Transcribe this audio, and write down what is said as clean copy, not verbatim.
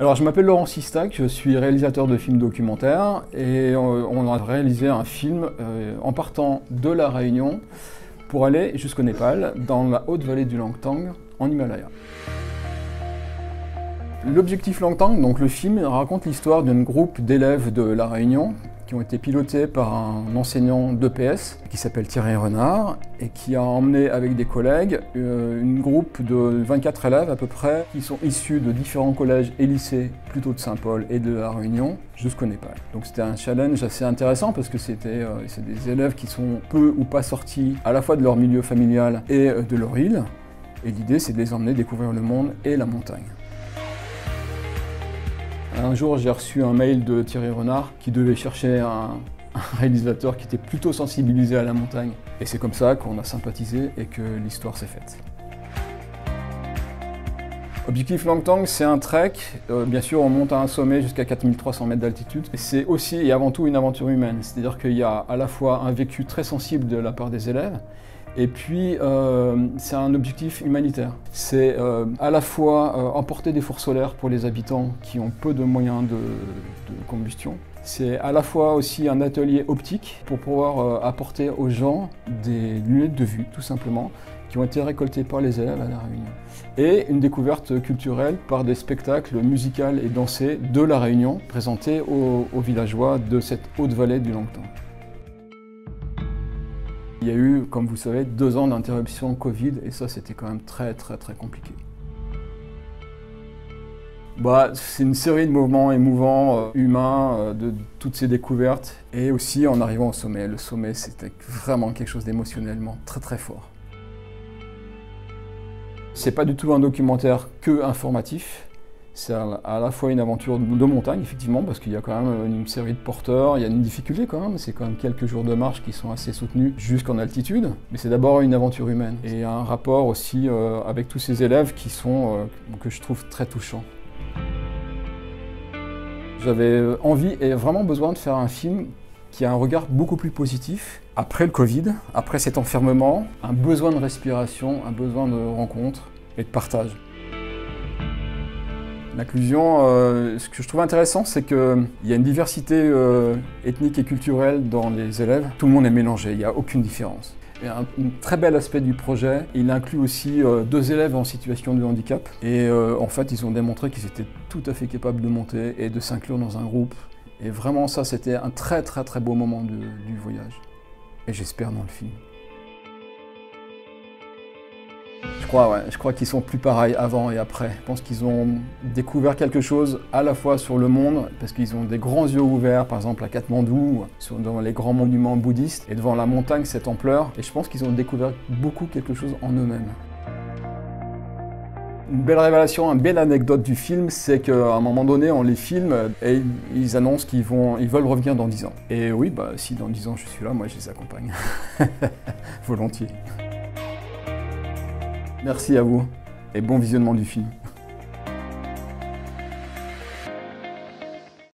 Alors, je m'appelle Laurent Sistac, je suis réalisateur de films documentaires et on a réalisé un film en partant de La Réunion pour aller jusqu'au Népal, dans la haute vallée du Langtang, en Himalaya. L'objectif Langtang, donc le film, raconte l'histoire d'un groupe d'élèves de La Réunion qui ont été pilotés par un enseignant d'EPS qui s'appelle Thierry Renard et qui a emmené avec des collègues un groupe de 24 élèves à peu près qui sont issus de différents collèges et lycées plutôt de Saint-Paul et de La Réunion jusqu'au Népal. Donc c'était un challenge assez intéressant parce que c'est des élèves qui sont peu ou pas sortis à la fois de leur milieu familial et de leur île. Et l'idée c'est de les emmener découvrir le monde et la montagne. Un jour, j'ai reçu un mail de Thierry Renard qui devait chercher un réalisateur qui était plutôt sensibilisé à la montagne. Et c'est comme ça qu'on a sympathisé et que l'histoire s'est faite. Objectif Langtang, c'est un trek. Bien sûr, on monte à un sommet jusqu'à 4300 mètres d'altitude. C'est aussi et avant tout une aventure humaine. C'est-à-dire qu'il y a à la fois un vécu très sensible de la part des élèves, et puis, c'est un objectif humanitaire. C'est à la fois emporter des fours solaires pour les habitants qui ont peu de moyens de combustion. C'est à la fois aussi un atelier optique pour pouvoir apporter aux gens des lunettes de vue, tout simplement, qui ont été récoltées par les élèves à La Réunion. Et une découverte culturelle par des spectacles musicaux et dansés de La Réunion, présentés aux villageois de cette haute vallée du Langtang. Il y a eu, comme vous savez, 2 ans d'interruption Covid et ça c'était quand même très compliqué. C'est une série de mouvements émouvants, humains, de toutes ces découvertes et aussi en arrivant au sommet. Le sommet c'était vraiment quelque chose d'émotionnellement très fort. C'est pas du tout un documentaire que informatif. C'est à la fois une aventure de montagne, effectivement, parce qu'il y a quand même une série de porteurs, il y a une difficulté quand même, c'est quand même quelques jours de marche qui sont assez soutenus jusqu'en altitude, mais c'est d'abord une aventure humaine, et un rapport aussi avec tous ces élèves que je trouve très touchants. J'avais envie et vraiment besoin de faire un film qui a un regard beaucoup plus positif, après le Covid, après cet enfermement, un besoin de respiration, un besoin de rencontre et de partage. L'inclusion, ce que je trouve intéressant, c'est qu'il y a une diversité ethnique et culturelle dans les élèves. Tout le monde est mélangé, il n'y a aucune différence. Et un très bel aspect du projet, il inclut aussi 2 élèves en situation de handicap. Et en fait, ils ont démontré qu'ils étaient tout à fait capables de monter et de s'inclure dans un groupe. Et vraiment, ça, c'était un très beau moment du voyage. Et j'espère dans le film. Je crois qu'ils sont plus pareils avant et après. Je pense qu'ils ont découvert quelque chose à la fois sur le monde, parce qu'ils ont des grands yeux ouverts, par exemple à Katmandou, dans les grands monuments bouddhistes, et devant la montagne, cette ampleur. Et je pense qu'ils ont découvert quelque chose en eux-mêmes. Une belle révélation, une belle anecdote du film, c'est qu'à un moment donné, on les filme et ils annoncent qu'ils veulent revenir dans 10 ans. Et oui, si dans 10 ans je suis là, moi je les accompagne. Volontiers. Merci à vous et bon visionnement du film.